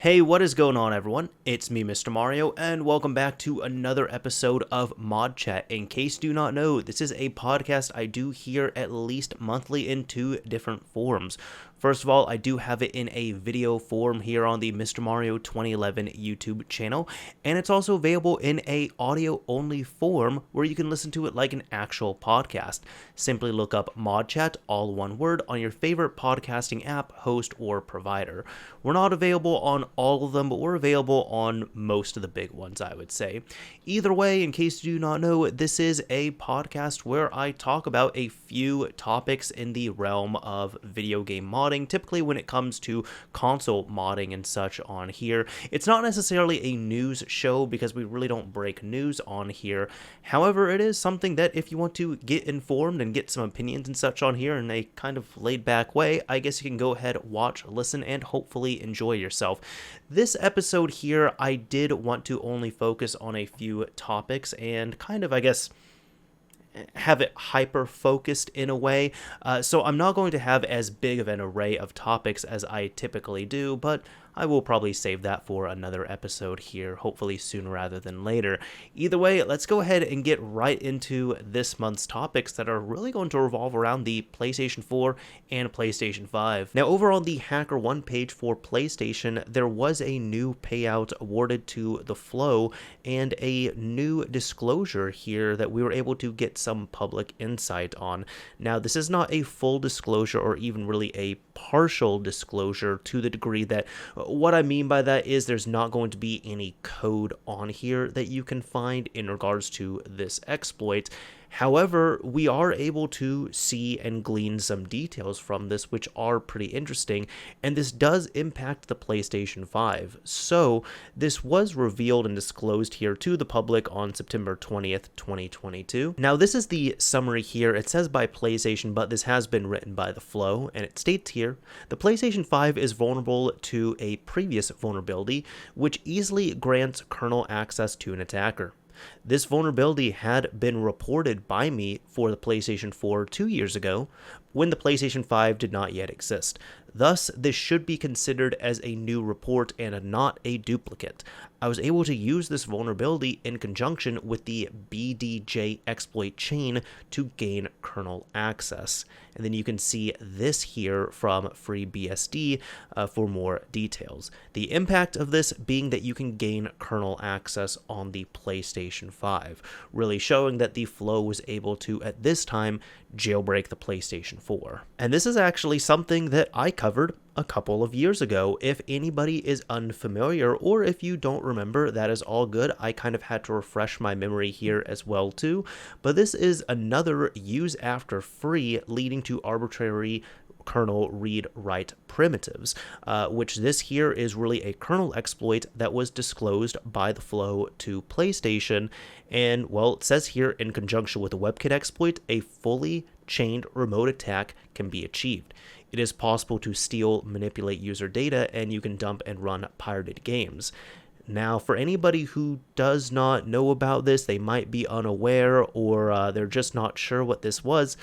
Hey, what is going on, everyone? It's me, Mr. Mario, and welcome back to another episode of ModChat. In case you do not know, this is a podcast I do here at least monthly in two different forms. First of all, I do have it in a video form here on the Mr. Mario 2011 YouTube channel, and it's also available in a audio-only form where you can listen to it like an actual podcast. Simply look up ModChat, all one word, on your favorite podcasting app, host, or provider. We're not available on all of them, but we're available on most of the big ones, I would say. Either way, in case you do not know, this is a podcast where I talk about a few topics in the realm of video game modding, typically when it comes to console modding and such on here. It's not necessarily a news show because we really don't break news on here. However, it is something that if you want to get informed and get some opinions and such on here in a kind of laid back way, I guess you can go ahead, watch, listen, and hopefully enjoy yourself. This episode here, I did want to only focus on a few topics and kind of, I guess, have it hyper focused in a way. So I'm not going to have as big of an array of topics as I typically do, but I will probably save that for another episode here, hopefully sooner rather than later. Either way, let's go ahead and get right into this month's topics that are really going to revolve around the PlayStation 4 and PlayStation 5. Now, over on the HackerOne page for PlayStation, there was a new payout awarded to the Flow and a new disclosure here that we were able to get some public insight on. Now, this is not a full disclosure or even really a partial disclosure to the degree that what I mean by that is there's not going to be any code on here that you can find in regards to this exploit. However, we are able to see and glean some details from this, which are pretty interesting, and this does impact the PlayStation 5. So, this was revealed and disclosed here to the public on September 20th, 2022. Now, this is the summary here. It says by PlayStation, but this has been written by the Flow, and it states here, the PlayStation 5 is vulnerable to a previous vulnerability, which easily grants kernel access to an attacker. This vulnerability had been reported by me for the PlayStation 4 2 years ago, when the PlayStation 5 did not yet exist. Thus, this should be considered as a new report and not a duplicate. I was able to use this vulnerability in conjunction with the BDJ exploit chain to gain kernel access. And then you can see this here from FreeBSD for more details. The impact of this being that you can gain kernel access on the PlayStation 5, really showing that the Flow was able to, at this time, jailbreak the PlayStation 4. And this is actually something that I covered a couple of years ago. If anybody is unfamiliar, or if you don't remember, that is all good. I kind of had to refresh my memory here as well too. But this is another use after free leading to arbitrary kernel read-write primitives, which this here is really a kernel exploit that was disclosed by the Flow to PlayStation. And, well, it says here, in conjunction with a WebKit exploit, a fully chained remote attack can be achieved. It is possible to steal, manipulate user data, and you can dump and run pirated games. Now, for anybody who does not know about this, they might be unaware, or they're just not sure what this was,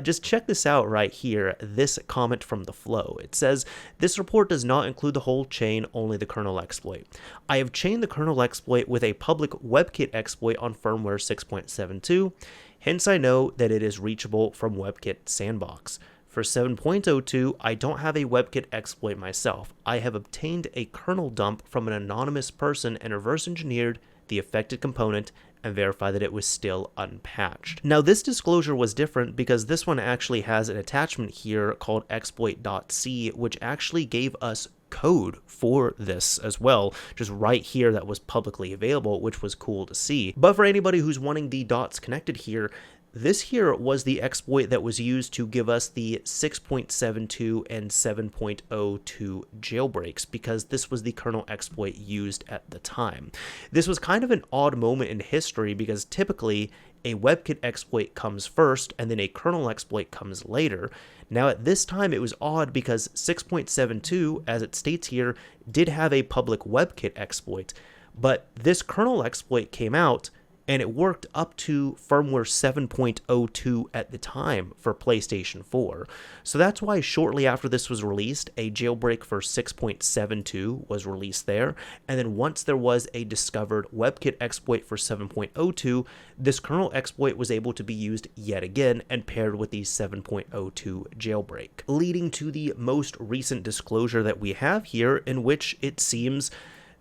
just check this out right here, this comment from the Flow. It says, this report does not include the whole chain, only the kernel exploit. I have chained the kernel exploit with a public WebKit exploit on firmware 6.72, hence I know that it is reachable from WebKit Sandbox. For 7.02, I don't have a WebKit exploit myself. I have obtained a kernel dump from an anonymous person and reverse engineered the affected component and verified that it was still unpatched. Now, this disclosure was different because this one actually has an attachment here called exploit.c, which actually gave us code for this as well, just right here that was publicly available, which was cool to see. But for anybody who's wanting the dots connected here, this here was the exploit that was used to give us the 6.72 and 7.02 jailbreaks, because this was the kernel exploit used at the time. This was kind of an odd moment in history because typically a WebKit exploit comes first and then a kernel exploit comes later. Now at this time it was odd because 6.72, as it states here, did have a public WebKit exploit, but this kernel exploit came out and it worked up to firmware 7.02 at the time for PlayStation 4. So that's why shortly after this was released, a jailbreak for 6.72 was released there, and then once there was a discovered WebKit exploit for 7.02, this kernel exploit was able to be used yet again and paired with the 7.02 jailbreak, leading to the most recent disclosure that we have here, in which it seems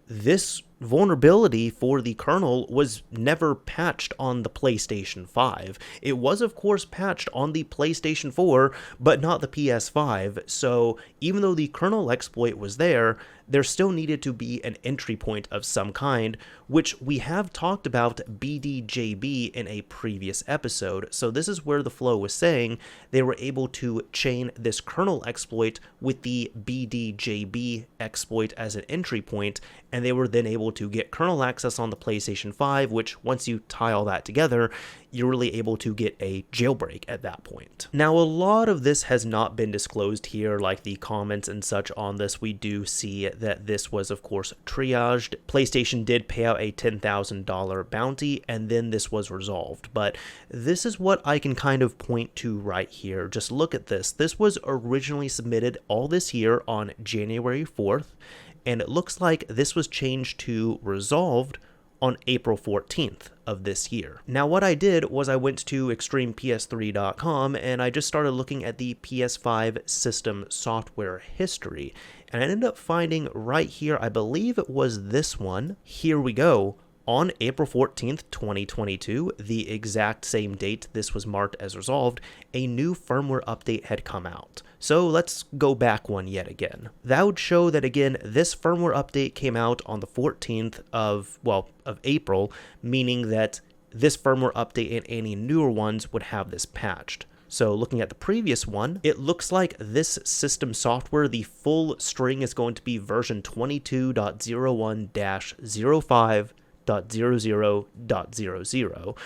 this vulnerability for the kernel was never patched on the PlayStation 5. It was, of course, patched on the PlayStation 4, but not the PS5. So even though the kernel exploit was there still needed to be an entry point of some kind, which we have talked about BDJB in a previous episode. So this is where the flow was saying they were able to chain this kernel exploit with the BDJB exploit as an entry point, and they were then able to get kernel access on the PlayStation 5, which once you tie all that together, you're really able to get a jailbreak at that point. Now, a lot of this has not been disclosed here, like the comments and such on this. We do see that this was, of course, triaged. PlayStation did pay out a $10,000 bounty, and then this was resolved. But this is what I can kind of point to right here. Just look at this. This was originally submitted all this year on January 4th, and it looks like this was changed to resolved on April 14th of this year. Now, what I did was I went to extremeps3.com and I just started looking at the PS5 system software history, and I ended up finding right here, I believe it was this one. Here we go. On April 14th, 2022, the exact same date this was marked as resolved, a new firmware update had come out. So let's go back one yet again. That would show that, again, this firmware update came out on the 14th of April, meaning that this firmware update and any newer ones would have this patched. So looking at the previous one, it looks like this system software, the full string is going to be version 22.01-05.00.00,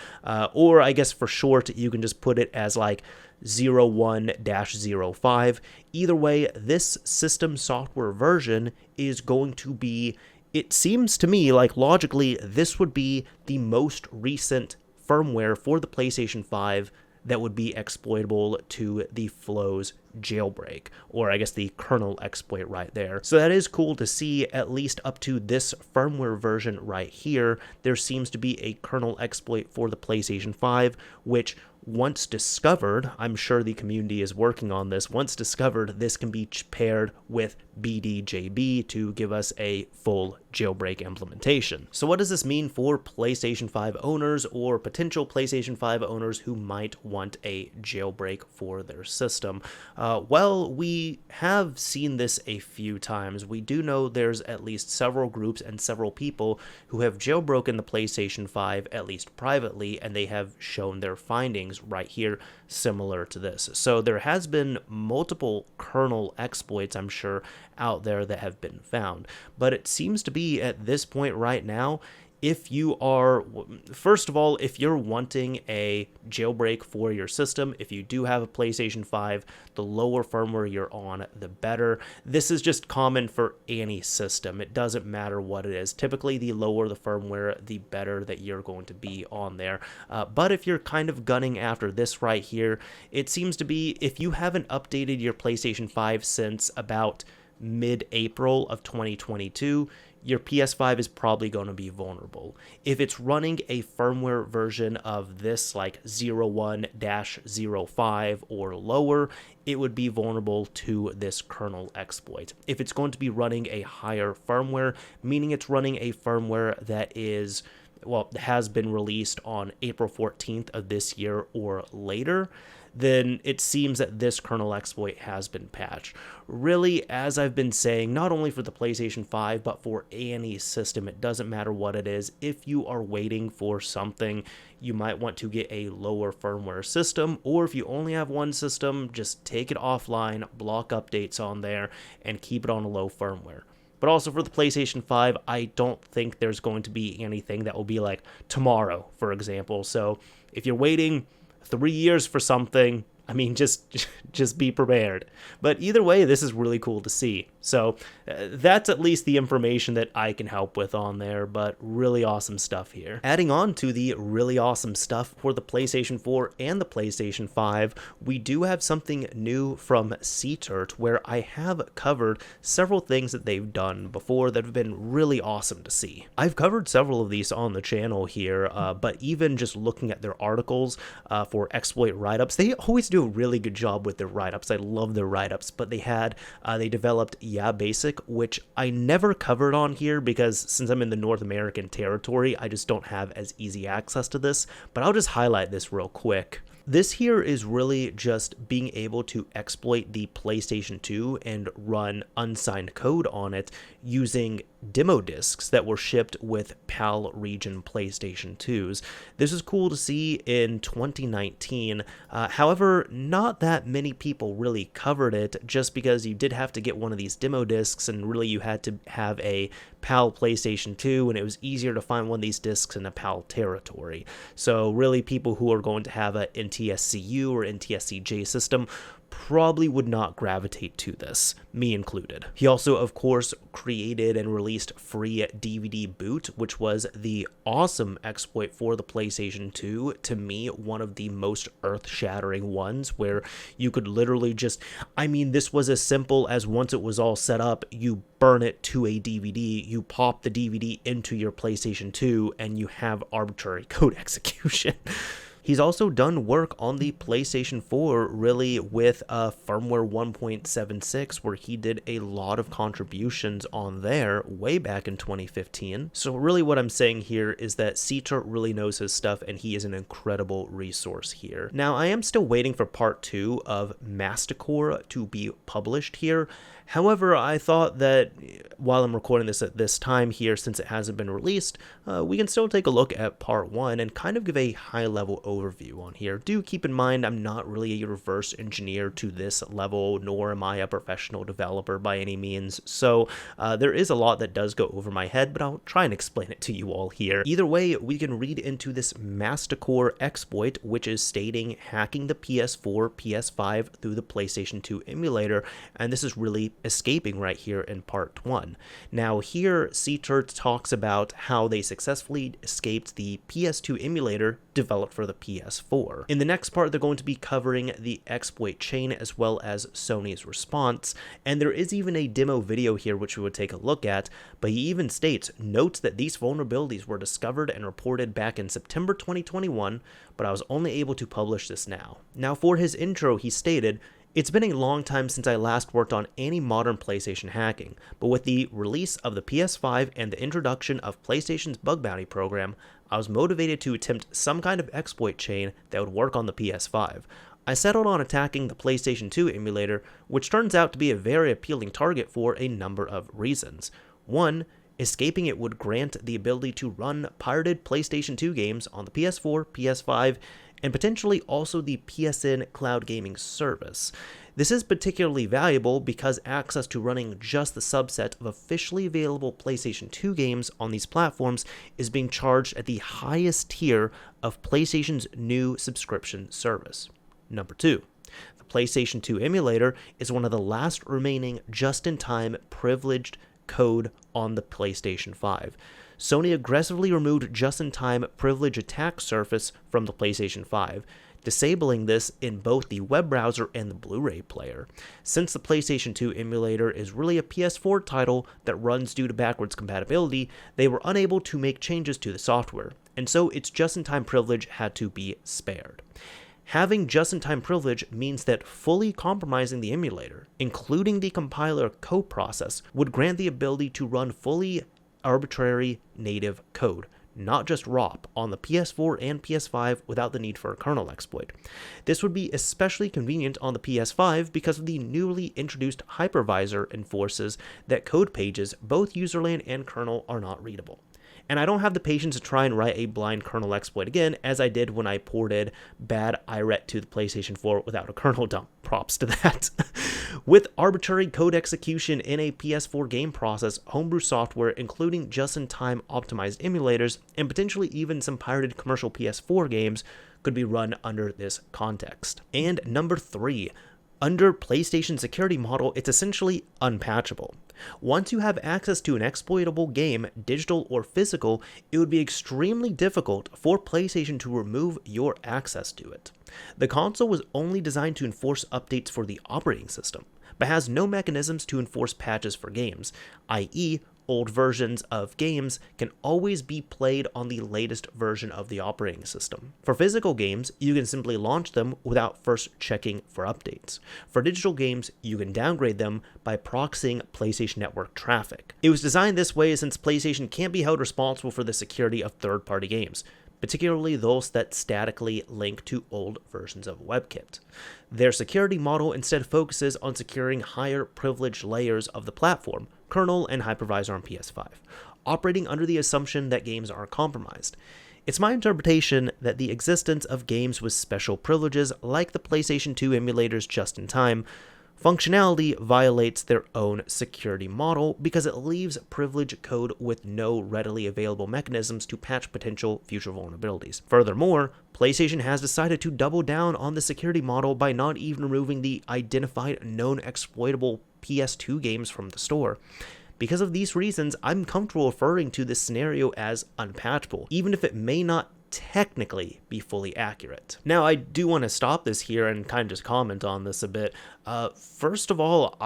or I guess for short, you can just put it as like 01-05. Either way, this system software version is going to be, it seems to me like logically, this would be the most recent firmware for the PlayStation 5 that would be exploitable to the Flow's jailbreak, or I guess the kernel exploit right there. So that is cool to see. At least up to this firmware version right here, there seems to be a kernel exploit for the PlayStation 5, which once discovered, I'm sure the community is working on this, once discovered, this can be paired with BDJB to give us a full jailbreak implementation. So what does this mean for PlayStation 5 owners or potential PlayStation 5 owners who might want a jailbreak for their system? Well, we have seen this a few times. We do know there's at least several groups and several people who have jailbroken the PlayStation 5, at least privately, and they have shown their findings right here similar to this. So there has been multiple kernel exploits, I'm sure, out there that have been found. But it seems to be at this point right now, if you are, first of all, if you're wanting a jailbreak for your system, if you do have a PlayStation 5, the lower firmware you're on, the better. This is just common for any system. It doesn't matter what it is. Typically, the lower the firmware, the better that you're going to be on there. But if you're kind of gunning after this right here, it seems to be if you haven't updated your PlayStation 5 since about mid-April of 2022, your PS5 is probably going to be vulnerable. If it's running a firmware version of this like 01-05 or lower, it would be vulnerable to this kernel exploit. If it's going to be running a higher firmware, meaning it's running a firmware that is, well, has been released on April 14th of this year or later, then it seems that this kernel exploit has been patched. Really, as I've been saying, not only for the PlayStation 5, but for any system, it doesn't matter what it is. If you are waiting for something, you might want to get a lower firmware system, or if you only have one system, just take it offline, block updates on there, and keep it on a low firmware. But also for the PlayStation 5, I don't think there's going to be anything that will be like tomorrow, for example. So if you're waiting 3 years for something, I mean, just be prepared. But either way, this is really cool to see. So that's at least the information that I can help with on there, but really awesome stuff here. Adding on to the really awesome stuff for the PlayStation 4 and the PlayStation 5, we do have something new from CTurt, where I have covered several things that they've done before that have been really awesome to see. I've covered several of these on the channel here, but even just looking at their articles for exploit write-ups, they always do a really good job with their write-ups. I love their write-ups, but they developed Yeah Basic, which I never covered on here because since I'm in the North American territory, I just don't have as easy access to this, but I'll just highlight this real quick. This here is really just being able to exploit the PlayStation 2 and run unsigned code on it using demo discs that were shipped with PAL region PlayStation 2s. This is cool to see in 2019. However, not that many people really covered it just because you did have to get one of these demo discs, and really you had to have a PAL PlayStation 2, and it was easier to find one of these discs in a PAL territory. So really people who are going to have a NTSC-U or NTSC-J system probably would not gravitate to this, me included. He also, of course, created and released free DVD Boot, which was the awesome exploit for the PlayStation 2. To me, one of the most earth-shattering ones, where you could literally just, this was as simple as once it was all set up, you burn it to a DVD, you pop the DVD into your PlayStation 2, and you have arbitrary code execution. He's also done work on the PlayStation 4 really with firmware 1.76, where he did a lot of contributions on there way back in 2015. So really what I'm saying here is that CTurt really knows his stuff, and he is an incredible resource here. Now, I am still waiting for part 2 of mast1c0re to be published here. However, I thought that while I'm recording this at this time here, since it hasn't been released, we can still take a look at part 1 and kind of give a high-level overview on here. Do keep in mind I'm not really a reverse engineer to this level, nor am I a professional developer by any means, so there is a lot that does go over my head, but I'll try and explain it to you all here. Either way, we can read into this mast1c0re exploit, which is stating hacking the PS4 PS5 through the PlayStation 2 emulator, and this is really escaping right here in part 1. Now here, CTurt talks about how they successfully escaped the PS2 emulator developed for the PS4. In the next part, they're going to be covering the exploit chain as well as Sony's response, and there is even a demo video here which we would take a look at, but he even notes that these vulnerabilities were discovered and reported back in September 2021, but I was only able to publish this now. Now for his intro, he stated, "It's been a long time since I last worked on any modern PlayStation hacking, but with the release of the PS5 and the introduction of PlayStation's bug bounty program, I was motivated to attempt some kind of exploit chain that would work on the PS5. I settled on attacking the PlayStation 2 emulator, which turns out to be a very appealing target for a number of reasons. One, escaping it would grant the ability to run pirated PlayStation 2 games on the PS4, PS5, and potentially also the PSN cloud gaming service. This is particularly valuable because access to running just the subset of officially available PlayStation 2 games on these platforms is being charged at the highest tier of PlayStation's new subscription service. Number 2. The PlayStation 2 emulator is one of the last remaining just-in-time privileged code on the PlayStation 5. Sony aggressively removed just-in-time privilege attack surface from the PlayStation 5, disabling this in both the web browser and the Blu-ray player. Since the PlayStation 2 emulator is really a PS4 title that runs due to backwards compatibility, they were unable to make changes to the software, and so its just-in-time privilege had to be spared. Having just-in-time privilege means that fully compromising the emulator, including the compiler code process, would grant the ability to run fully arbitrary native code, not just ROP, on the PS4 and PS5 without the need for a kernel exploit. This would be especially convenient on the PS5 because of the newly introduced hypervisor enforces that code pages, both userland and kernel, are not readable. And I don't have the patience to try and write a blind kernel exploit again, as I did when I ported bad IRET to the PlayStation 4 without a kernel dump. Props to that. With arbitrary code execution in a PS4 game process, homebrew software, including just-in-time optimized emulators, and potentially even some pirated commercial PS4 games, could be run under this context. And number 3. Under PlayStation's security model, it's essentially unpatchable. Once you have access to an exploitable game, digital or physical, it would be extremely difficult for PlayStation to remove your access to it. The console was only designed to enforce updates for the operating system, but has no mechanisms to enforce patches for games, i.e., old versions of games can always be played on the latest version of the operating system. For physical games, you can simply launch them without first checking for updates. For digital games, you can downgrade them by proxying PlayStation Network traffic. It was designed this way since PlayStation can't be held responsible for the security of third-party games, particularly those that statically link to old versions of WebKit. Their security model instead focuses on securing higher privilege layers of the platform, kernel, and hypervisor on PS5, operating under the assumption that games are compromised. It's my interpretation that the existence of games with special privileges, like the PlayStation 2 Emulator's just-in-time functionality, violates their own security model because it leaves privilege code with no readily available mechanisms to patch potential future vulnerabilities. Furthermore, PlayStation has decided to double down on the security model by not even removing the identified known exploitable PS2 games from the store. Because of these reasons, I'm comfortable referring to this scenario as unpatchable, even if it may not technically be fully accurate. Now, I do want to stop this here and kind of just comment on this a bit. First of all,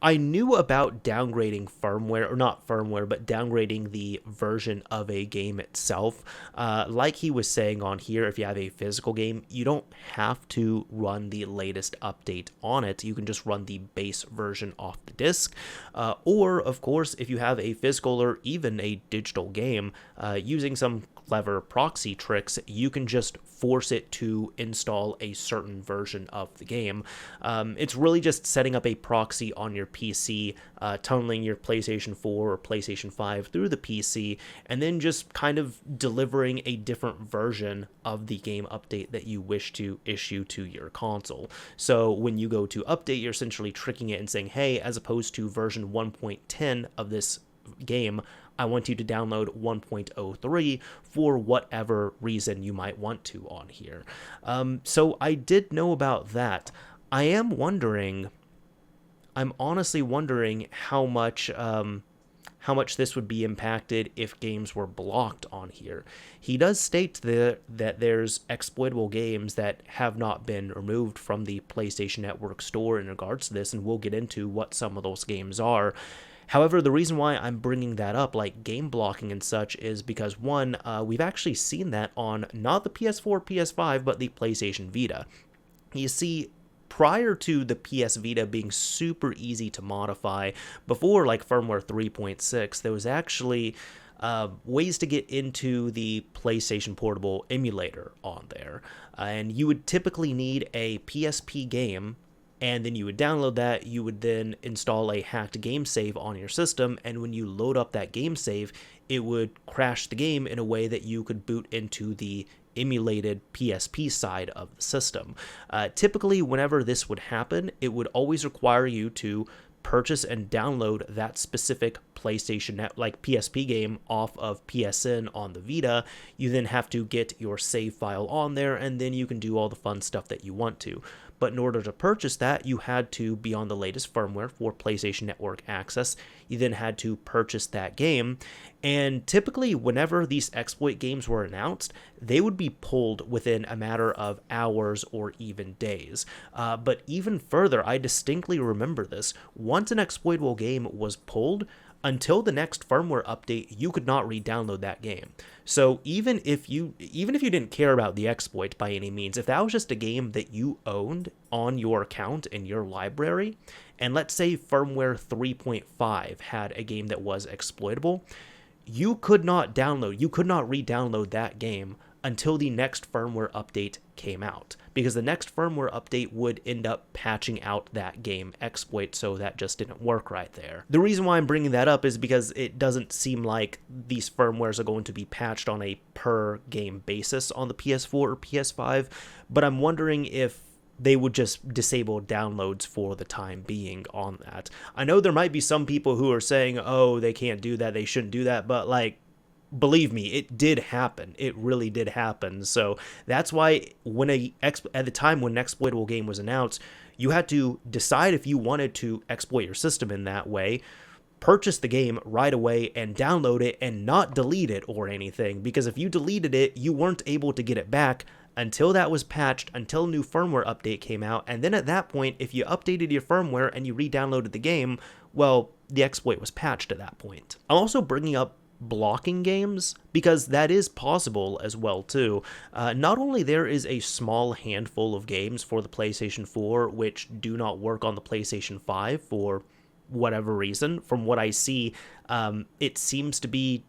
I knew about downgrading firmware, or not firmware, but downgrading the version of a game itself. Like he was saying on here, if you have a physical game, you don't have to run the latest update on it. You can just run the base version off the disk. Or, of course, if you have a physical or even a digital game, using some clever proxy tricks, you can just force it to install a certain version of the game. It's really just setting up a proxy on your PC, tunneling your PlayStation 4 or PlayStation 5 through the PC, and then just kind of delivering a different version of the game update that you wish to issue to your console. So when you go to update, you're essentially tricking it and saying, hey, as opposed to version 1.10 of this game, I want you to download 1.03 for whatever reason you might want to on here. So I did know about that. I'm honestly wondering how much this would be impacted if games were blocked on here. He does state that there's exploitable games that have not been removed from the PlayStation Network store in regards to this, and we'll get into what some of those games are. However, the reason why I'm bringing that up, like game blocking and such, is because one, we've actually seen that on not the PS4, PS5, but the PlayStation Vita. You see, prior to the PS Vita being super easy to modify, before like firmware 3.6, there was actually ways to get into the PlayStation Portable emulator on there. And you would typically need a PSP game, and then you would download that. You would then install a hacked game save on your system, and when you load up that game save, it would crash the game in a way that you could boot into the emulated PSP side of the system. Typically, whenever this would happen, it would always require you to purchase and download that specific PlayStation, like PSP game off of PSN on the Vita. You then have to get your save file on there, and then you can do all the fun stuff that you want to. But in order to purchase that, you had to be on the latest firmware for PlayStation Network access. You then had to purchase that game. And typically, whenever these exploit games were announced, they would be pulled within a matter of hours or even days. But even further, I distinctly remember this. Once an exploitable game was pulled, until the next firmware update, you could not re-download that game. So even if you didn't care about the exploit by any means, if that was just a game that you owned on your account in your library, and let's say firmware 3.5 had a game that was exploitable, you could not re-download that game until the next firmware update came out, because the next firmware update would end up patching out that game exploit, so that just didn't work right there. The reason why I'm bringing that up is because it doesn't seem like these firmwares are going to be patched on a per game basis on the PS4 or PS5, but I'm wondering if they would just disable downloads for the time being on that. I know there might be some people who are saying, oh, they can't do that, they shouldn't do that, but like, believe me, it did happen. It really did happen. So that's why at the time when an exploitable game was announced, You had to decide if you wanted to exploit your system in that way, purchase the game right away and download it and not delete it or anything, because if you deleted it, you weren't able to get it back until that was patched, until a new firmware update came out, and then at that point, if you updated your firmware and you re-downloaded the game, well, the exploit was patched at that point. I'm also bringing up blocking games because that is possible as well too. Not only there is a small handful of games for the PlayStation 4 which do not work on the PlayStation 5 for whatever reason. From what I see, it seems to be,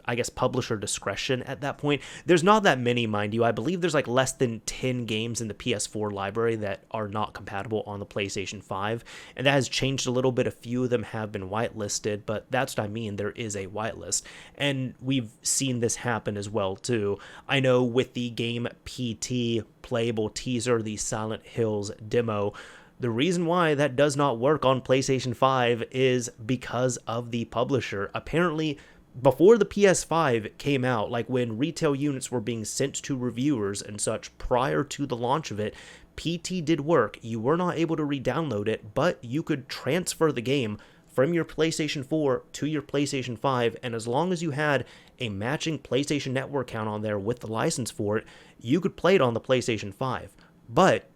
I guess, publisher discretion at that point. There's not that many, mind you. I believe there's like less than 10 games in the PS4 library that are not compatible on the PlayStation 5, and that has changed a little bit. A few of them have been whitelisted, but that's what I mean. There is a whitelist, and we've seen this happen as well too. I know with the game PT playable teaser, the Silent Hills demo, the reason why that does not work on PlayStation 5 is because of the publisher. Apparently, before the PS5 came out, like when retail units were being sent to reviewers and such prior to the launch of it, PT did work. You were not able to re-download it, but you could transfer the game from your PlayStation 4 to your PlayStation 5, and as long as you had a matching PlayStation Network account on there with the license for it, you could play it on the PlayStation 5. But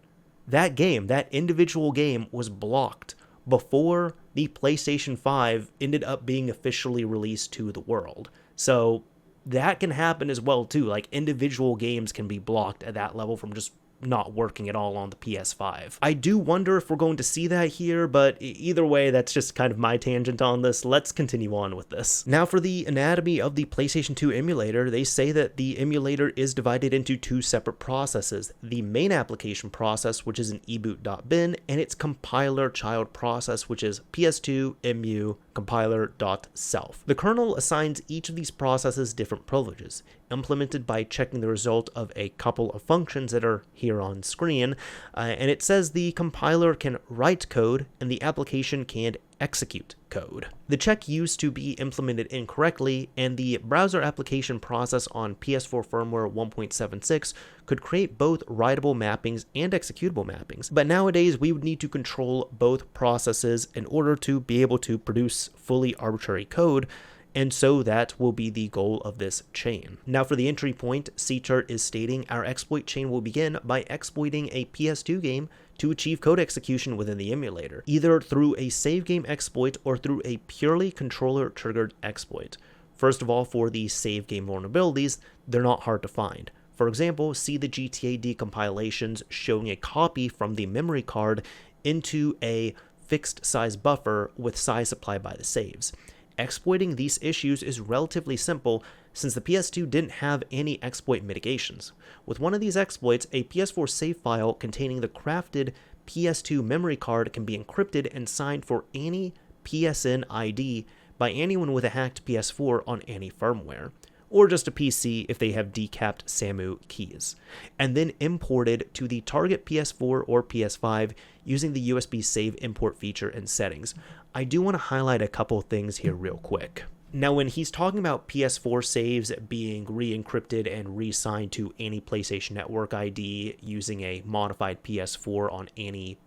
that game, that individual game, was blocked before the PlayStation 5 ended up being officially released to the world. So that can happen as well too. Like, individual games can be blocked at that level from just not working at all on the PS5. I do wonder if we're going to see that here, but either way, that's just kind of my tangent on this. Let's continue on with this. Now, for the anatomy of the PlayStation 2 emulator, they say that the emulator is divided into two separate processes: the main application process, which is an eboot.bin, and its compiler child process, which is PS2 emu compiler.self. The kernel assigns each of these processes different privileges, implemented by checking the result of a couple of functions that are here on screen, and it says the compiler can write code and the application can execute code. The check used to be implemented incorrectly, and the browser application process on PS4 firmware 1.76 could create both writable mappings and executable mappings. But nowadays, we would need to control both processes in order to be able to produce fully arbitrary code, and so that will be the goal of this chain. Now, for the entry point, CTurt is stating our exploit chain will begin by exploiting a PS2 game to achieve code execution within the emulator, either through a save game exploit or through a purely controller-triggered exploit. First of all, for the save game vulnerabilities, they're not hard to find. For example, see the GTA decompilations showing a copy from the memory card into a fixed size buffer with size supplied by the saves. Exploiting these issues is relatively simple since the PS2 didn't have any exploit mitigations. With one of these exploits, a PS4 save file containing the crafted PS2 memory card can be encrypted and signed for any PSN ID by anyone with a hacked PS4 on any firmware, or just a PC if they have decapped SAMU keys, and then imported to the target PS4 or PS5 using the USB save import feature and settings. I do want to highlight a couple things here real quick. Now, when he's talking about PS4 saves being re-encrypted and re-signed to any PlayStation Network ID using a modified PS4 on any,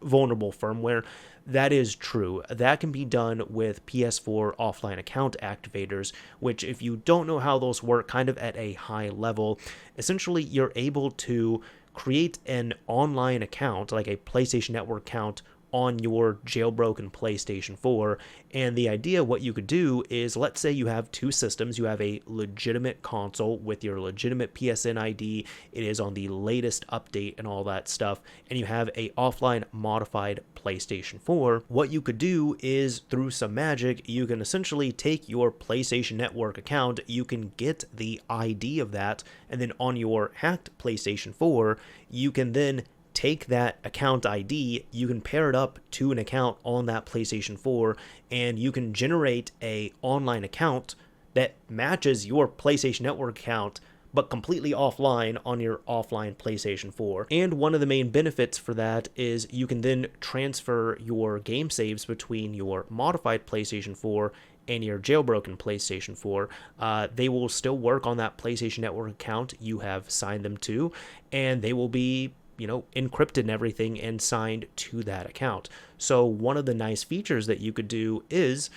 vulnerable firmware, that is true. That can be done with PS4 offline account activators, which, if you don't know how those work kind of at a high level, essentially you're able to create an online account, like a PlayStation Network account, on your jailbroken PlayStation 4, and the idea, what you could do is, let's say you have two systems. You have a legitimate console with your legitimate PSN ID, it is on the latest update and all that stuff, and you have a offline modified PlayStation 4. What you could do is, through some magic, you can essentially take your PlayStation Network account, you can get the ID of that, and then on your hacked PlayStation 4, you can then take that account ID, you can pair it up to an account on that PlayStation 4, and you can generate a online account that matches your PlayStation Network account, but completely offline on your offline PlayStation 4. And one of the main benefits for that is you can then transfer your game saves between your modified PlayStation 4 and your jailbroken PlayStation 4. They will still work on that PlayStation Network account you have signed them to, and they will be encrypted and everything and signed to that account. So one of the nice features that you could do is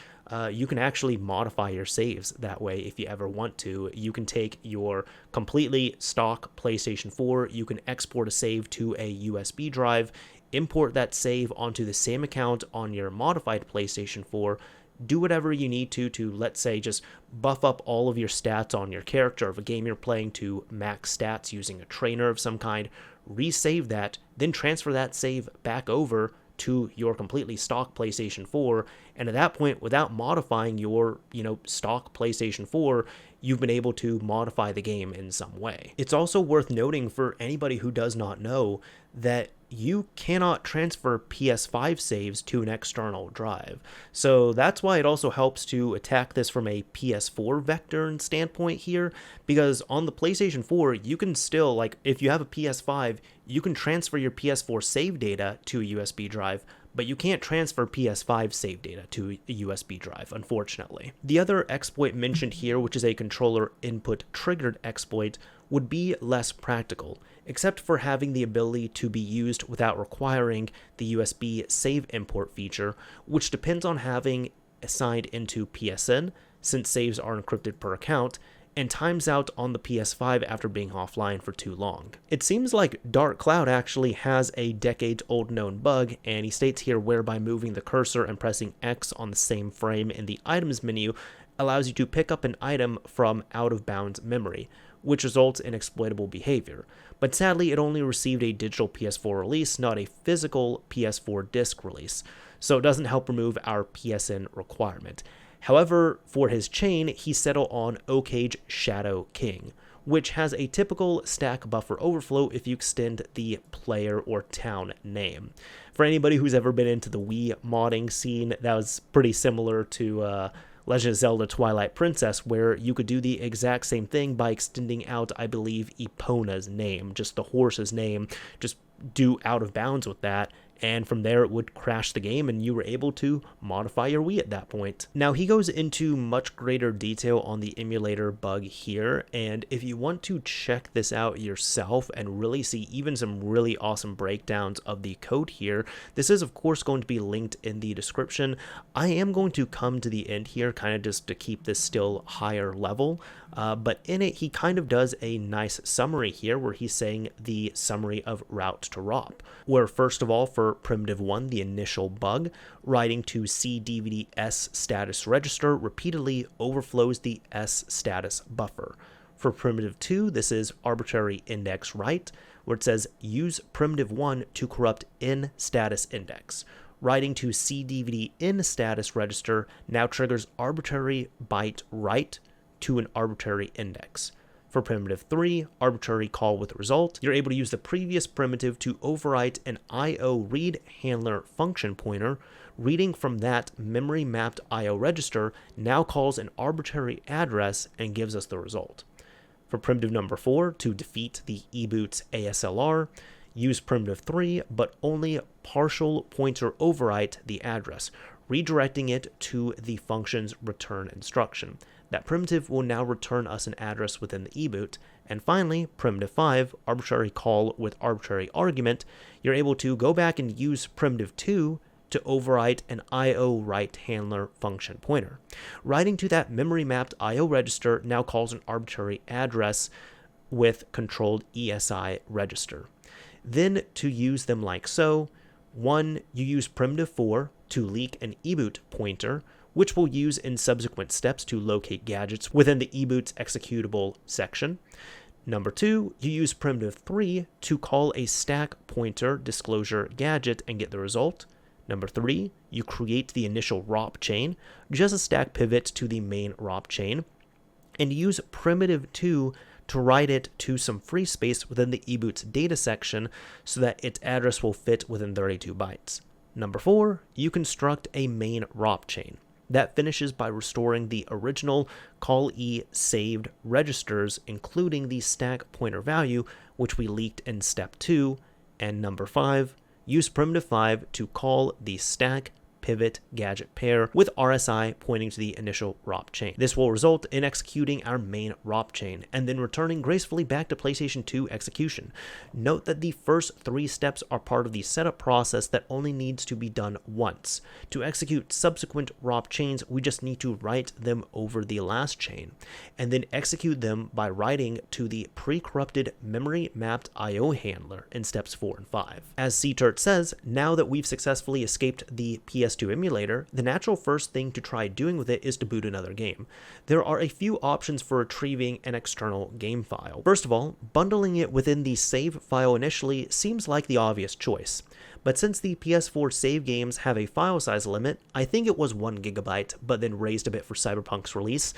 you can actually modify your saves that way if you ever want to. You can take your completely stock PlayStation 4, you can export a save to a USB drive, import that save onto the same account on your modified PlayStation 4, do whatever you need to let's say just buff up all of your stats on your character of a game you're playing to max stats using a trainer of some kind, resave that, then transfer that save back over to your completely stock PlayStation 4, and at that point, without modifying your, stock PlayStation 4, you've been able to modify the game in some way. It's also worth noting for anybody who does not know that you cannot transfer PS5 saves to an external drive. So that's why it also helps to attack this from a PS4 vector standpoint here, because on the PlayStation 4, you can still, like, if you have a PS5, you can transfer your PS4 save data to a USB drive, but you can't transfer PS5 save data to a USB drive, unfortunately. The other exploit mentioned here, which is a controller input triggered exploit, would be less practical, except for having the ability to be used without requiring the USB save import feature, which depends on having assigned into PSN, since saves are encrypted per account, and times out on the PS5 after being offline for too long. It seems like Dark Cloud actually has a decades-old known bug, and he states here whereby moving the cursor and pressing X on the same frame in the items menu allows you to pick up an item from out-of-bounds memory, which results in exploitable behavior. But sadly, it only received a digital PS4 release, not a physical PS4 disc release, so it doesn't help remove our PSN requirement. However, for his chain, he settled on Ocage Shadow King, which has a typical stack buffer overflow if you extend the player or town name. For anybody who's ever been into the Wii modding scene, that was pretty similar to Legend of Zelda Twilight Princess, where you could do the exact same thing by extending out, I believe, Epona's name, just the horse's name, just do out of bounds with that, and from there it would crash the game and you were able to modify your Wii at that point. Now he goes into much greater detail on the emulator bug here, and if you want to check this out yourself and really see even some really awesome breakdowns of the code here, this is of course going to be linked in the description. I am going to come to the end here kind of just to keep this still higher level, but in it he kind of does a nice summary here where he's saying the summary of route to ROP, where first of all for primitive 1, the initial bug, writing to cdvd S status register repeatedly overflows the S status buffer. For primitive 2, this is arbitrary index write, where it says use primitive 1 to corrupt in status index. Writing to cdvd in status register now triggers arbitrary byte write to an arbitrary index. For primitive 3, arbitrary call with result, you're able to use the previous primitive to overwrite an IO read handler function pointer. Reading from that memory mapped IO register now calls an arbitrary address and gives us the result. For primitive number 4, to defeat the eBoots ASLR, use primitive 3, but only partial pointer overwrite the address, redirecting it to the function's return instruction. That primitive will now return us an address within the eBoot. And finally, primitive 5, arbitrary call with arbitrary argument, you're able to go back and use primitive 2 to overwrite an IO write handler function pointer. Writing to that memory mapped IO register now calls an arbitrary address with controlled ESI register. Then to use them like so, 1, you use primitive 4 to leak an eBoot pointer, which we'll use in subsequent steps to locate gadgets within the eBoot's executable section. Number 2, you use primitive 3 to call a stack pointer disclosure gadget and get the result. Number 3, you create the initial ROP chain, just a stack pivot to the main ROP chain, and use primitive 2 to write it to some free space within the eBoot's data section so that its address will fit within 32 bytes. Number 4, you construct a main ROP chain. That finishes by restoring the original call E saved registers, including the stack pointer value, which we leaked in step 2. And number 5, use primitive 5 to call the stack pivot gadget pair with RSI pointing to the initial ROP chain. This will result in executing our main ROP chain and then returning gracefully back to PlayStation 2 execution. Note that the first 3 steps are part of the setup process that only needs to be done once. To execute subsequent ROP chains, we just need to write them over the last chain, and then execute them by writing to the pre-corrupted memory mapped IO handler in steps 4 and 5. As CTurt says, now that we've successfully escaped the PS2 emulator, the natural first thing to try doing with it is to boot another game. There are a few options for retrieving an external game file. First of all, bundling it within the save file initially seems like the obvious choice. But since the PS4 save games have a file size limit, I think it was 1 GB, but then raised a bit for Cyberpunk's release,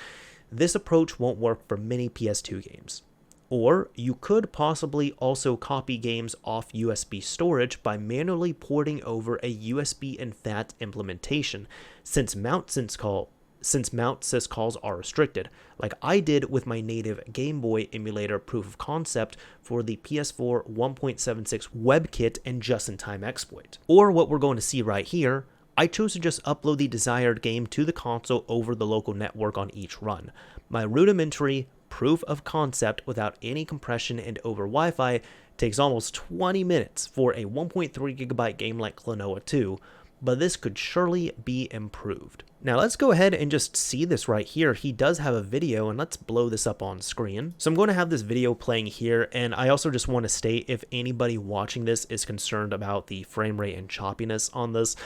this approach won't work for many PS2 games. Or you could possibly also copy games off USB storage by manually porting over a USB and FAT implementation, since mount.sys calls are restricted, like I did with my native Game Boy emulator proof of concept for the PS4 1.76 WebKit and just-in-time exploit. Or what we're going to see right here, I chose to just upload the desired game to the console over the local network on each run. My rudimentary proof of concept without any compression and over Wi-Fi takes almost 20 minutes for a 1.3 GB game like Klonoa 2, but this could surely be improved. Now let's go ahead and just see this right here. He does have a video, and let's blow this up on screen. So I'm going to have this video playing here, and I also just want to state, if anybody watching this is concerned about the frame rate and choppiness on this,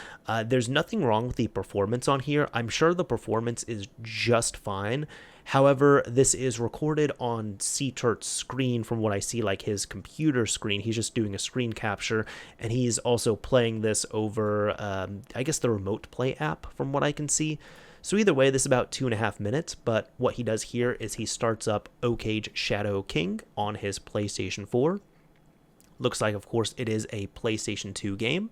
there's nothing wrong with the performance on here. I'm sure the performance is just fine. However, this is recorded on CTurt's screen from what I see, like his computer screen. He's just doing a screen capture, and he's also playing this over, I guess, the Remote Play app from what I can see. So either way, this is about 2.5 minutes, but what he does here is he starts up Oakage Shadow King on his PlayStation 4. Looks like, of course, it is a PlayStation 2 game.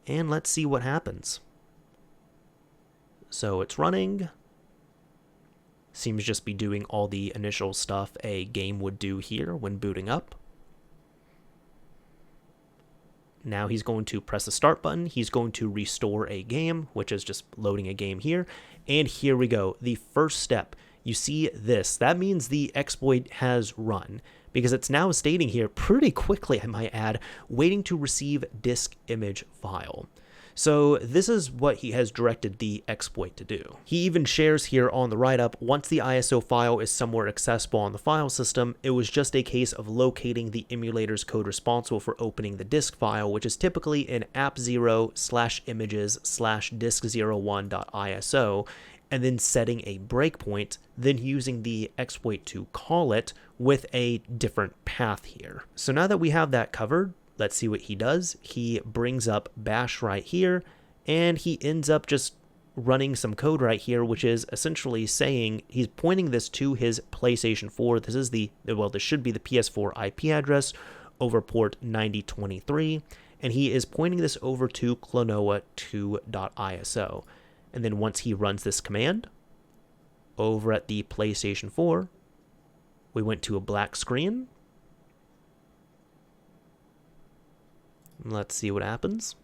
And let's see what happens. So it's running. Seems just be doing all the initial stuff a game would do here when booting up. Now he's going to press the start button. He's going to restore a game, which is just loading a game here. And here we go. The first step. You see this. That means the exploit has run, because it's now stating here pretty quickly, I might add, waiting to receive disk image file. So this is what he has directed the exploit to do. He even shares here on the write-up, once the ISO file is somewhere accessible on the file system, it was just a case of locating the emulator's code responsible for opening the disk file, which is typically in app0/images/disk01.iso, and then setting a breakpoint, then using the exploit to call it with a different path here. So now that we have that covered, let's see what he does. He brings up bash right here, and he ends up just running some code right here, which is essentially saying he's pointing this to his PlayStation 4. This is this should be the PS4 IP address over port 9023, and he is pointing this over to Klonoa2.iso. And then once he runs this command over at the PlayStation 4, we went to a black screen. Let's see what happens.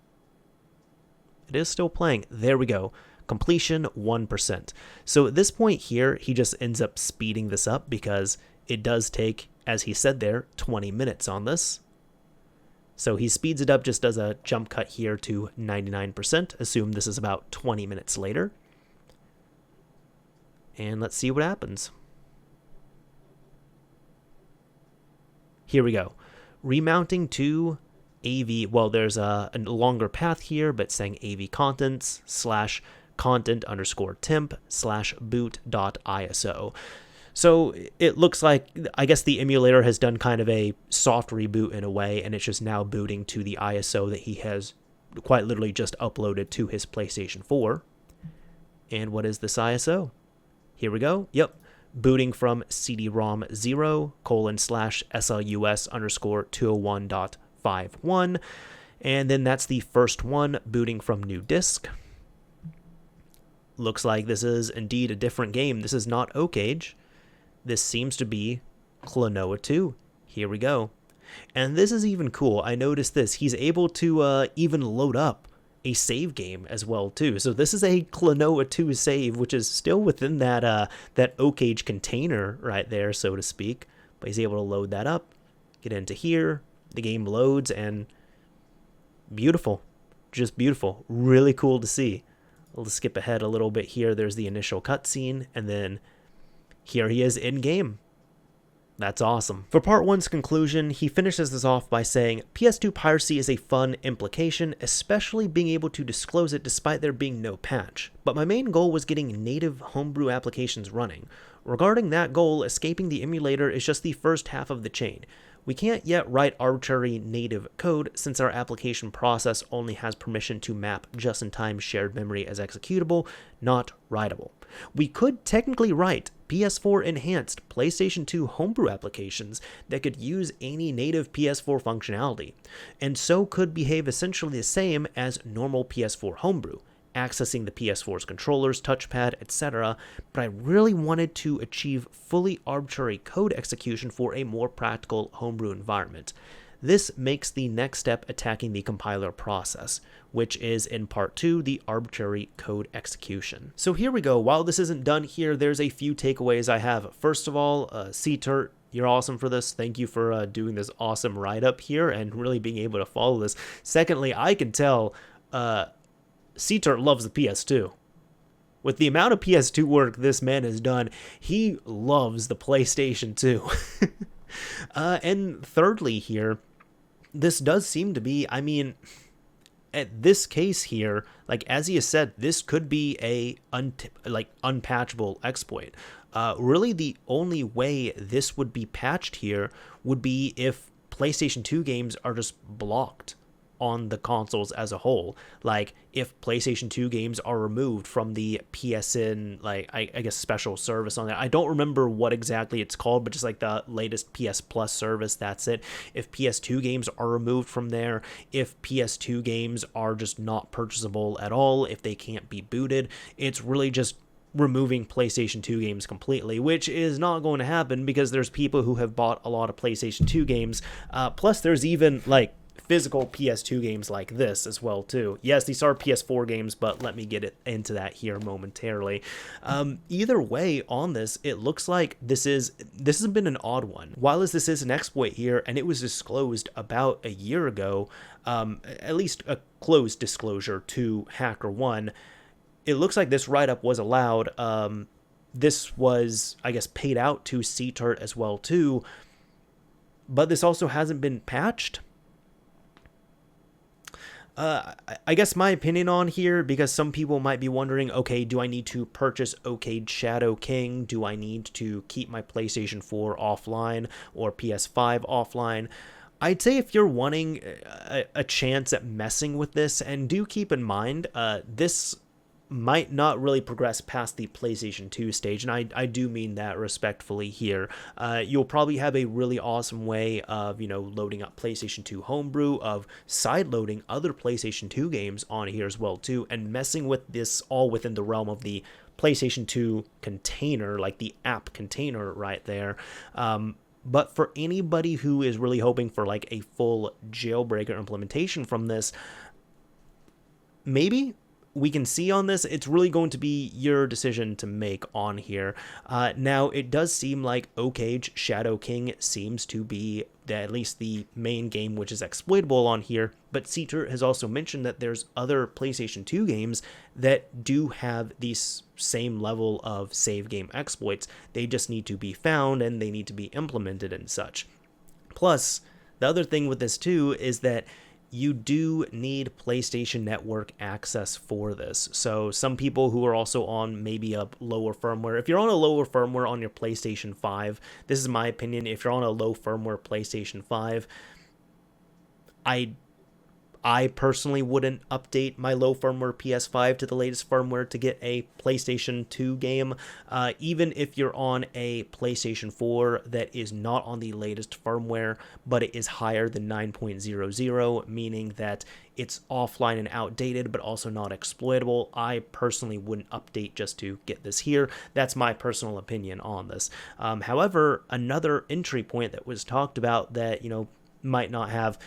It is still playing. There we go. Completion 1%. So at this point here, he just ends up speeding this up because it does take, as he said there, 20 minutes on this. So he speeds it up, just does a jump cut here to 99%. Assume this is about 20 minutes later. And let's see what happens. Here we go. Remounting to AV, well, there's a longer path here, but saying AV contents /content_temp/boot.iso. So it looks like, I guess the emulator has done kind of a soft reboot in a way, and it's just now booting to the ISO that he has quite literally just uploaded to his PlayStation 4. And what is this ISO? Here we go. Yep. Booting from CD-ROM 0:/SLUS_201.51, and then that's the first one booting from new disk. Looks like this is indeed a different game. This is not Oakage. This seems to be Klonoa 2. Here we go. And this is even cool. I noticed this. He's able to even load up a save game as well too. So this is a Klonoa 2 save, which is still within that that Oak-Age container right there, so to speak. But he's able to load that up, get into here, the game loads, and beautiful, just beautiful, really cool to see. I'll just skip ahead a little bit here. There's the initial cutscene, and then here he is in game. That's awesome. For part 1's conclusion, he finishes this off by saying, PS2 piracy is a fun implication, especially being able to disclose it despite there being no patch. But my main goal was getting native homebrew applications running. Regarding that goal, escaping the emulator is just the first half of the chain. We can't yet write arbitrary native code since our application process only has permission to map just-in-time shared memory as executable, not writable. We could technically write PS4 enhanced PlayStation 2 homebrew applications that could use any native PS4 functionality, and so could behave essentially the same as normal PS4 homebrew, accessing the PS4's controllers, touchpad, etc., but I really wanted to achieve fully arbitrary code execution for a more practical homebrew environment. This makes the next step attacking the compiler process, which is in part 2, the arbitrary code execution. So here we go. While this isn't done here, there's a few takeaways I have. First of all, CTurt, you're awesome for this. Thank you for doing this awesome write-up here and really being able to follow this. Secondly, I can tell CTurt loves the PS2. With the amount of PS2 work this man has done, he loves the PlayStation 2. And thirdly here, this does seem to be, I mean, at this case here, like as he has said, this could be a unpatchable exploit. Really the only way this would be patched here would be if PlayStation 2 games are just blocked on the consoles as a whole. Like if PlayStation 2 games are removed from the PSN, like I guess special service on that. I don't remember what exactly it's called, but just like the latest PS Plus service, that's it. If PS2 games are removed from there, if PS2 games are just not purchasable at all, if they can't be booted, it's really just removing PlayStation 2 games completely, which is not going to happen because there's people who have bought a lot of PlayStation 2 games. Plus there's even like physical PS2 games like this as well too. Yes, these are PS4 games, but let me get into that here momentarily. Either way on this, it looks like this has been an odd one. While this is an exploit here, and it was disclosed about a year ago, at least a closed disclosure to HackerOne, it looks like this write-up was allowed. This was, I guess, paid out to CTurt as well too, but this also hasn't been patched. I guess my opinion on here, because some people might be wondering, okay, do I need to purchase Oak-Age Shadow King? Do I need to keep my PlayStation 4 offline or PS5 offline? I'd say if you're wanting a chance at messing with this, and do keep in mind, this might not really progress past the PlayStation 2 stage, and I do mean that respectfully here. You'll probably have a really awesome way of, loading up PlayStation 2 homebrew, of sideloading other PlayStation 2 games on here as well too, and messing with this all within the realm of the PlayStation 2 container, like the app container right there. But for anybody who is really hoping for like a full jailbreaker implementation from this, maybe we can see on this, it's really going to be your decision to make on here. Now, it does seem like Oak-Age Shadow King seems to be at least the main game which is exploitable on here, but CTurt has also mentioned that there's other PlayStation 2 games that do have these same level of save game exploits. They just need to be found and they need to be implemented and such. Plus, the other thing with this too is that you do need PlayStation Network access for this. So some people who are also on maybe a lower firmware, if you're on a lower firmware on your PlayStation 5, this is my opinion, if you're on a low firmware PlayStation 5, I personally wouldn't update my low firmware PS5 to the latest firmware to get a PlayStation 2 game. Even if you're on a PlayStation 4 that is not on the latest firmware, but it is higher than 9.00, meaning that it's offline and outdated, but also not exploitable, I personally wouldn't update just to get this here. That's my personal opinion on this. However, another entry point that was talked about that, might not have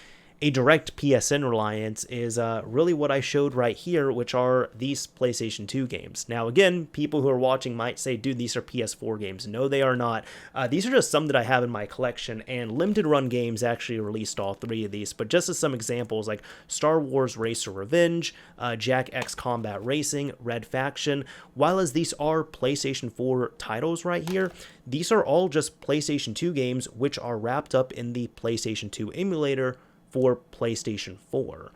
a direct PSN reliance is really what I showed right here, which are these PlayStation 2 games. Now, again, people who are watching might say, dude, these are PS4 games. No, they are not. These are just some that I have in my collection, and Limited Run Games actually released all 3 of these. But just as some examples, like Star Wars Racer Revenge, Jack X Combat Racing, Red Faction, while as these are PlayStation 4 titles right here, these are all just PlayStation 2 games which are wrapped up in the PlayStation 2 Emulator for PlayStation 4.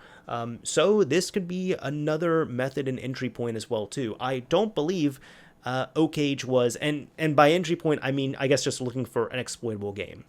So this could be another method and entry point as well too. I don't believe Oakage was, and by entry point I mean I guess just looking for an exploitable game.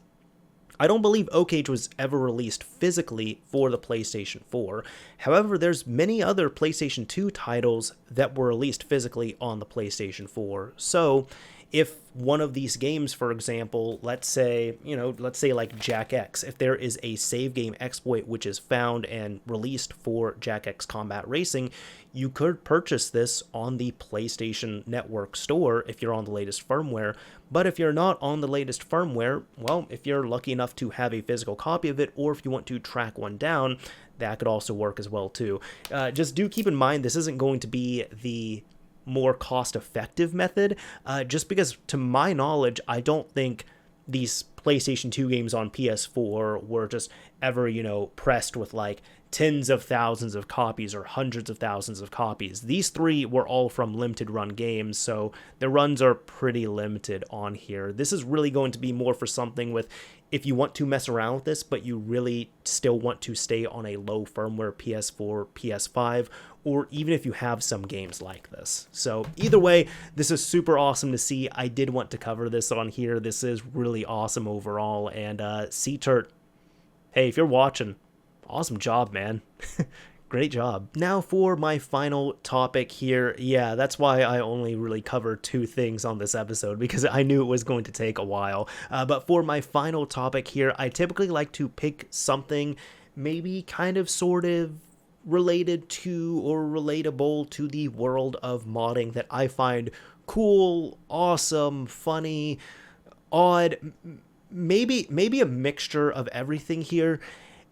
I don't believe Oakage was ever released physically for the PlayStation 4. However, there's many other PlayStation 2 titles that were released physically on the PlayStation 4. So if one of these games, for example, let's say like Jack X, if there is a save game exploit which is found and released for Jack X Combat Racing, you could purchase this on the PlayStation Network store if you're on the latest firmware. But if you're not on the latest firmware, well, if you're lucky enough to have a physical copy of it, or if you want to track one down, that could also work as well too. Just do keep in mind, this isn't going to be the more cost-effective method, just because to my knowledge, I don't think these PlayStation 2 games on PS4 were just ever, pressed with like tens of thousands of copies or hundreds of thousands of copies. These 3 were all from limited run games, so the runs are pretty limited on here. This is really going to be more for something with, if you want to mess around with this, but you really still want to stay on a low firmware PS4, PS5, or even if you have some games like this. So either way, this is super awesome to see. I did want to cover this on here. This is really awesome overall. And CTurt, hey, if you're watching, awesome job, man. Great job. Now for my final topic here. Yeah, that's why I only really covered 2 things on this episode, because I knew it was going to take a while. But for my final topic here, I typically like to pick something maybe kind of sort of related to or relatable to the world of modding that I find cool, awesome, funny, odd, maybe a mixture of everything here.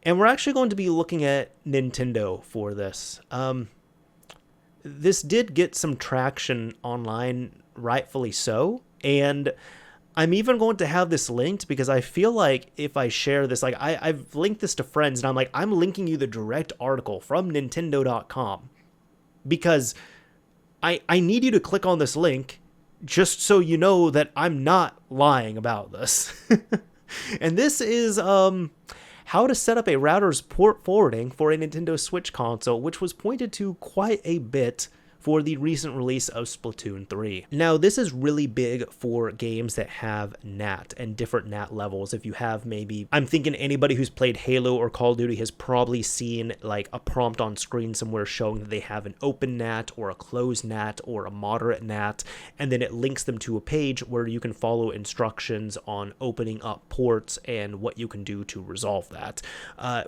And we're actually going to be looking at Nintendo for this. This did get some traction online, rightfully so, and I'm even going to have this linked because I feel like if I share this, like I've linked this to friends, and I'm like, I'm linking you the direct article from Nintendo.com because I need you to click on this link just so you know that I'm not lying about this. And this is how to set up a router's port forwarding for a Nintendo Switch console, which was pointed to quite a bit for the recent release of Splatoon 3. Now, this is really big for games that have NAT and different NAT levels. If you have maybe, I'm thinking anybody who's played Halo or Call of Duty has probably seen like a prompt on screen somewhere showing that they have an open NAT or a closed NAT or a moderate NAT, and then it links them to a page where you can follow instructions on opening up ports and what you can do to resolve that.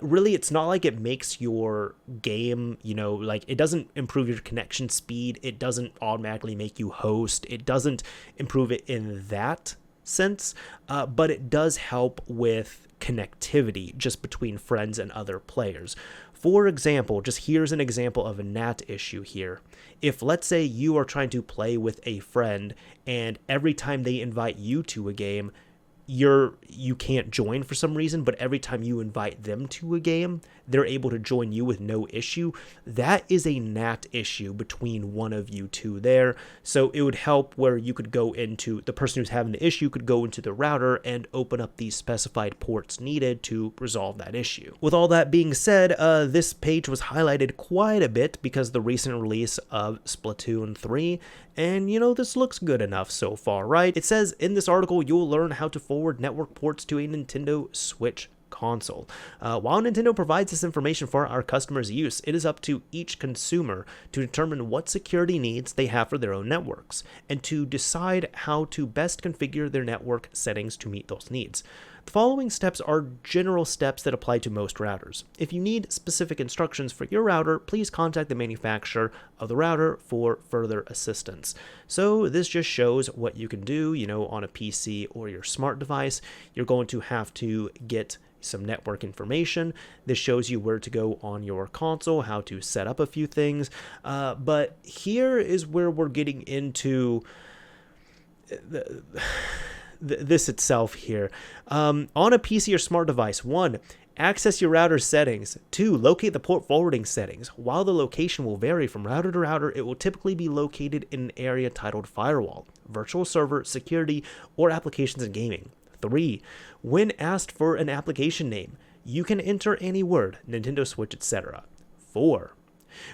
Really, it's not like it makes your game, like it doesn't improve your connection speed. It doesn't automatically make you host. It doesn't improve it in that sense, but it does help with connectivity just between friends and other players. For example, just here's an example of a NAT issue here. If let's say you are trying to play with a friend and every time they invite you to a game, you can't join for some reason, but every time you invite them to a game, they're able to join you with no issue. That is a NAT issue between one of you two there. So it would help where you could go into, the person who's having the issue could go into the router and open up the specified ports needed to resolve that issue. With all that being said, this page was highlighted quite a bit because of the recent release of Splatoon 3, and this looks good enough so far, right? It says in this article, you'll learn how to forward network ports to a Nintendo Switch console. While Nintendo provides this information for our customers' use, it is up to each consumer to determine what security needs they have for their own networks, and to decide how to best configure their network settings to meet those needs. The following steps are general steps that apply to most routers. If you need specific instructions for your router, please contact the manufacturer of the router for further assistance. So this just shows what you can do, on a PC or your smart device. You're going to have to get some network information. This shows you where to go on your console, how to set up a few things. But here is where we're getting into this itself here. On a PC or smart device, 1, access your router settings. 2, locate the port forwarding settings. While the location will vary from router to router, it will typically be located in an area titled Firewall, Virtual Server, Security, or Applications and Gaming. 3, when asked for an application name, you can enter any word, Nintendo Switch, etc. 4,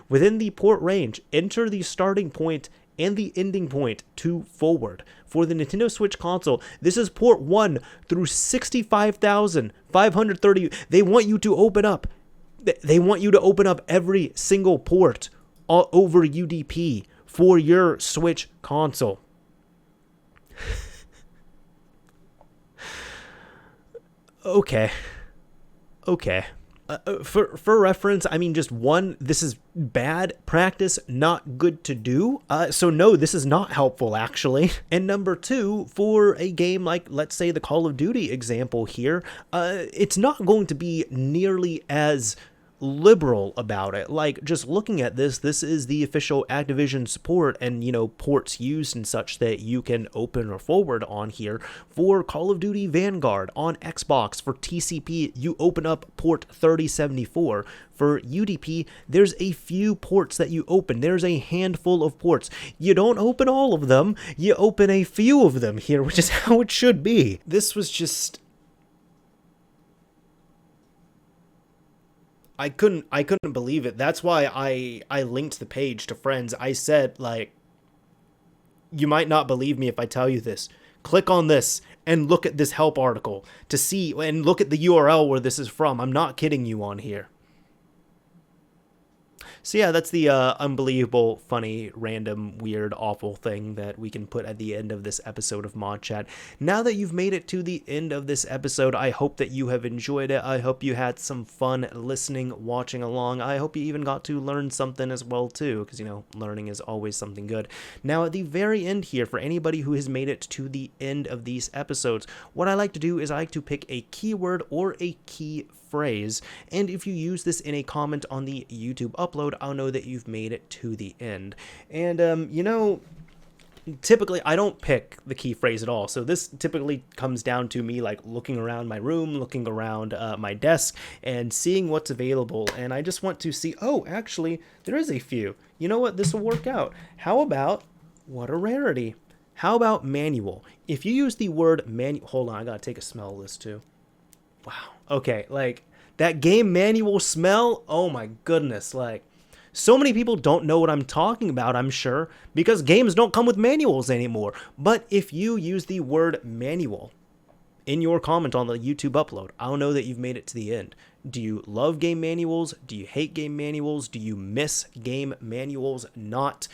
within the port range, enter the starting point and the ending point to forward. For the Nintendo Switch console, this is port 1 through 65,530. They want you to open up. They want you to open up every single port all over UDP for your Switch console. Okay. For reference, I mean, just 1, this is bad practice, not good to do. So no, this is not helpful, actually. And number 2, for a game like, let's say, the Call of Duty example here, it's not going to be nearly as liberal about it. Like, just looking at this is the official Activision support and, ports used and such that you can open or forward on here. For Call of Duty Vanguard on Xbox, for TCP, you open up port 3074. For UDP, there's a few ports that you open. There's a handful of ports. You don't open all of them, you open a few of them here, which is how it should be. This was just... I couldn't believe it. That's why I linked the page to friends. I said, you might not believe me if I tell you this. Click on this and look at this help article to see, and look at the URL where this is from. I'm not kidding you on here. So yeah, that's the unbelievable, funny, random, weird, awful thing that we can put at the end of this episode of ModChat. Now that you've made it to the end of this episode, I hope that you have enjoyed it. I hope you had some fun listening, watching along. I hope you even got to learn something as well too, because learning is always something good. Now at the very end here, for anybody who has made it to the end of these episodes, what I like to do is I like to pick a keyword or a key phrase, and if you use this in a comment on the YouTube upload, I'll know that you've made it to the end. And typically I don't pick the key phrase at all, so this typically comes down to me looking around my room, looking around my desk, and seeing what's available. And I just want to see, oh, actually there is a few. You know what, this will work out. How about, what a rarity, how about manual? If you use the word manual, hold on, I gotta take a smell of this too. Wow. Okay, that game manual smell, oh my goodness, so many people don't know what I'm talking about, I'm sure, because games don't come with manuals anymore. But if you use the word manual in your comment on the YouTube upload, I'll know that you've made it to the end. Do you love game manuals? Do you hate game manuals? Do you miss game manuals not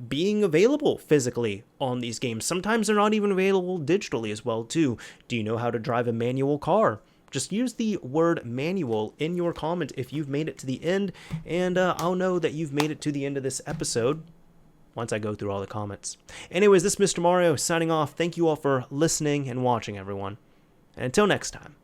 being available physically on these games? Sometimes they're not even available digitally as well too. Do you know how to drive a manual car? Just use the word manual in your comment if you've made it to the end, and I'll know that you've made it to the end of this episode once I go through all the comments. Anyways, this is Mr. Mario signing off. Thank you all for listening and watching, everyone. And until next time.